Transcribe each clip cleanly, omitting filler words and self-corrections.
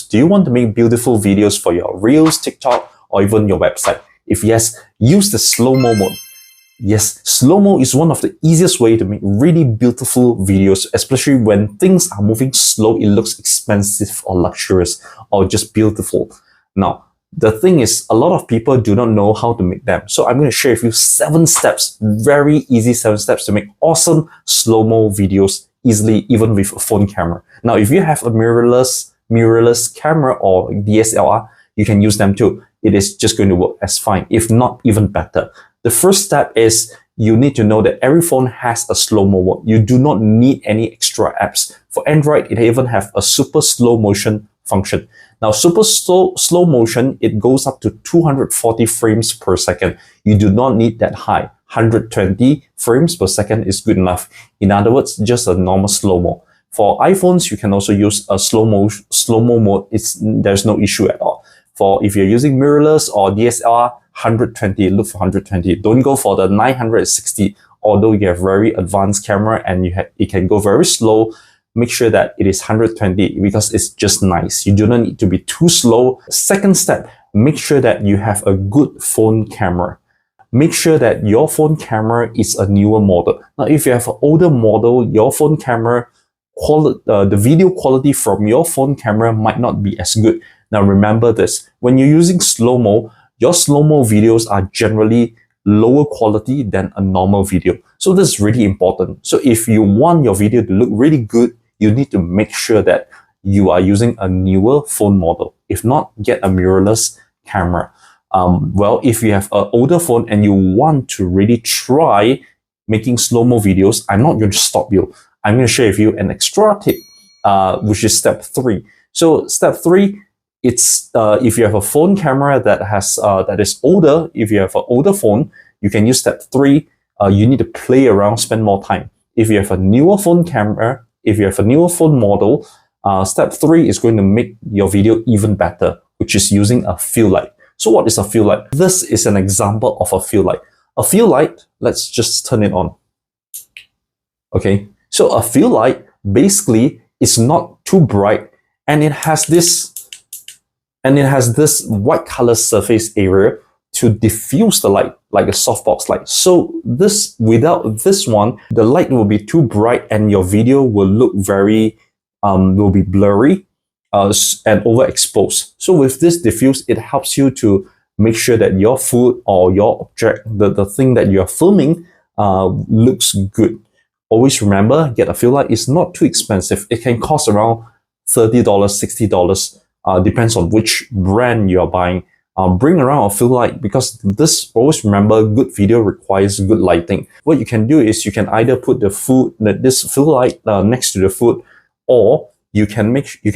Do you want to make beautiful videos for your Reels, TikTok, or even your website? If yes, use the slow-mo mode. Yes, slow-mo is one of the easiest way to make really beautiful videos, especially when things are moving slow, it looks expensive or luxurious or just beautiful. Now, the thing is, a lot of people do not know how to make them. So I'm going to share with you 7 steps, very easy 7 steps to make awesome slow-mo videos easily, even with a phone camera. Now, if you have a mirrorless camera or DSLR, you can use them too. It is just going to work as fine, if not even better. The first step is you need to know that every phone has a slow-mo mode. You do not need any extra apps. For Android, it even have a super slow motion function. Now, super slow motion, it goes up to 240 frames per second. You do not need that high. 120 frames per second is good enough. In other words, just a normal slow-mo. For iPhones, you can also use a slow-mo mode. There's no issue at all. For if you're using mirrorless or DSLR, 120, look for 120. Don't go for the 960. Although you have very advanced camera and it can go very slow, make sure that it is 120 because it's just nice. You do not need to be too slow. Second step, make sure that you have a good phone camera. Make sure that your phone camera is a newer model. Now, if you have an older model, your phone camera, the video quality from your phone camera might not be as good. Now, remember this, when you're using slow-mo, your slow-mo videos are generally lower quality than a normal video. So this is really important. So if you want your video to look really good, you need to make sure that you are using a newer phone model. If not, get a mirrorless camera. Well, if you have an older phone and you want to really try making slow-mo videos, I'm not going to stop you. I'm going to share with you an extra tip, which is step 3. So step 3, it's if you have a phone camera that is older, if you have an older phone, you can use step 3. You need to play around, spend more time. If you have a newer phone camera, if you have a newer phone model, step 3 is going to make your video even better, which is using a fill light. So what is a fill light? This is an example of a fill light. A fill light, let's just turn it on. Okay, so a fill light basically is not too bright, and it has this white color surface area to diffuse the light like a softbox light. So without this one, the light will be too bright and your video will look will be blurry and overexposed. So with this diffuse, it helps you to make sure that your food or your object, the thing that you are filming, looks good. Always remember, get a fill light. It's not too expensive. It can cost around $30, $60. Depends on which brand you are buying. Bring around a fill light because always remember, good video requires good lighting. What you can do is you can either put this fill light next to the food, or you can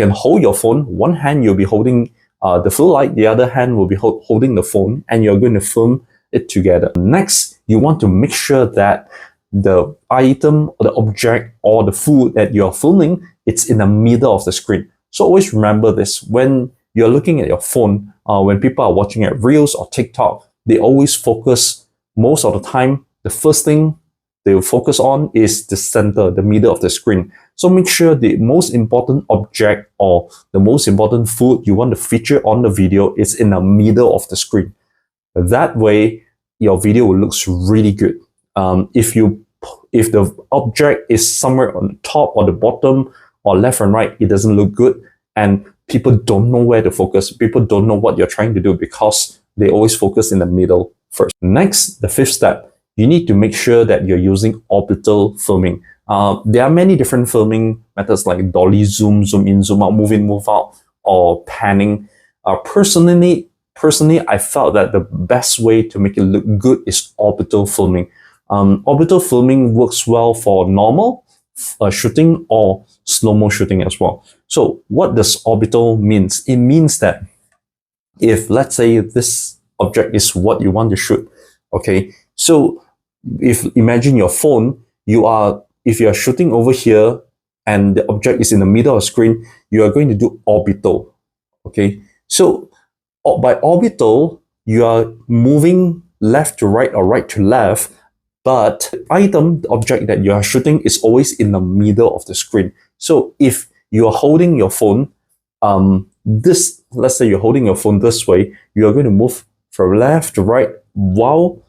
hold your phone. One hand you'll be holding the fill light, the other hand will be holding the phone, and you're going to film it together. Next, you want to make sure that the item or the object or the food that you're filming, it's in the middle of the screen. So always remember this. When you're looking at your phone, when people are watching at Reels or TikTok, they always focus, most of the time, the first thing they will focus on is the center, the middle of the screen. So make sure the most important object or the most important food you want to feature on the video is in the middle of the screen. That way, your video will look really good. If the object is somewhere on the top or the bottom or left and right, it doesn't look good, and people don't know where to focus. People don't know what you're trying to do because they always focus in the middle first. Next, the 5th step, you need to make sure that you're using orbital filming. There are many different filming methods like dolly zoom, zoom in, zoom out, move in, move out, or panning. Personally, I felt that the best way to make it look good is orbital filming. Orbital filming works well for normal shooting or slow-mo shooting as well. So what does orbital means? It means that if, let's say, this object is what you want to shoot, okay? So if imagine your phone, if you are shooting over here and the object is in the middle of the screen, you are going to do orbital, okay? So by orbital, you are moving left to right or right to left, but the object that you are shooting is always in the middle of the screen. So if you are holding your phone, let's say you're holding your phone this way, you are going to move from left to right. While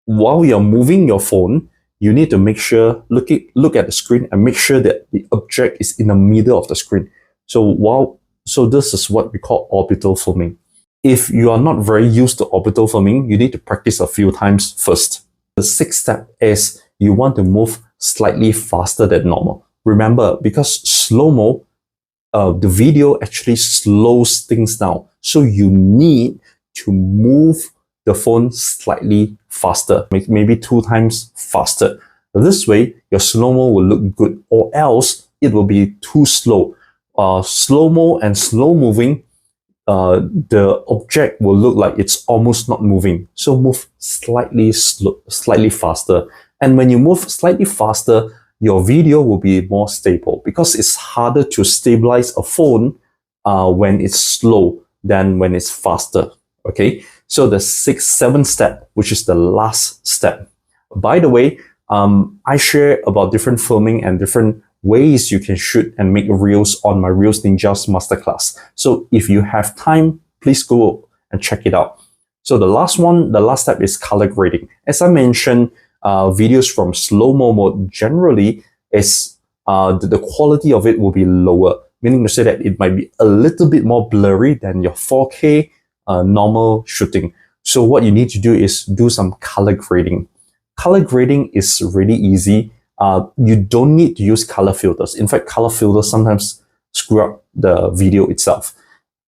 you're moving your phone, you need to make sure, look at the screen and make sure that the object is in the middle of the screen. So this is what we call orbital filming. If you are not very used to orbital filming, you need to practice a few times first. The sixth step is you want to move slightly faster than normal. Remember, because slow-mo, the video actually slows things down. So you need to move the phone slightly faster, maybe 2 times faster. This way, your slow-mo will look good, or else it will be too slow. Slow-mo and slow moving, the object will look like it's almost not moving. So move slightly faster. And when you move slightly faster, your video will be more stable, because it's harder to stabilize a phone when it's slow than when it's faster. Okay, so the 7th step, which is the last step. By the way, I share about different filming and different ways you can shoot and make reels on my Reels Ninjas Masterclass. So if you have time, please go and check it out. So the last step is color grading. As I mentioned, videos from slow-mo mode generally is the quality of it will be lower, meaning to say that it might be a little bit more blurry than your 4K normal shooting. So what you need to do is do some color grading. Color grading is really easy. You don't need to use color filters. In fact, color filters sometimes screw up the video itself.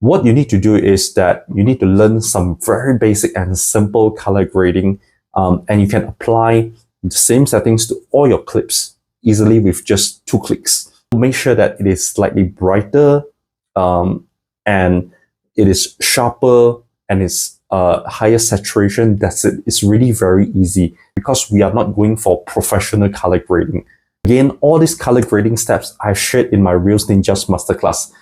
What you need to do is that you need to learn some very basic and simple color grading, and you can apply the same settings to all your clips easily with just 2 clicks. Make sure that it is slightly brighter, and it is sharper, and it's higher saturation. That's it. It's really very easy, because we are not going for professional color grading. Again, all these color grading steps I've shared in my Reels Ninjas Masterclass.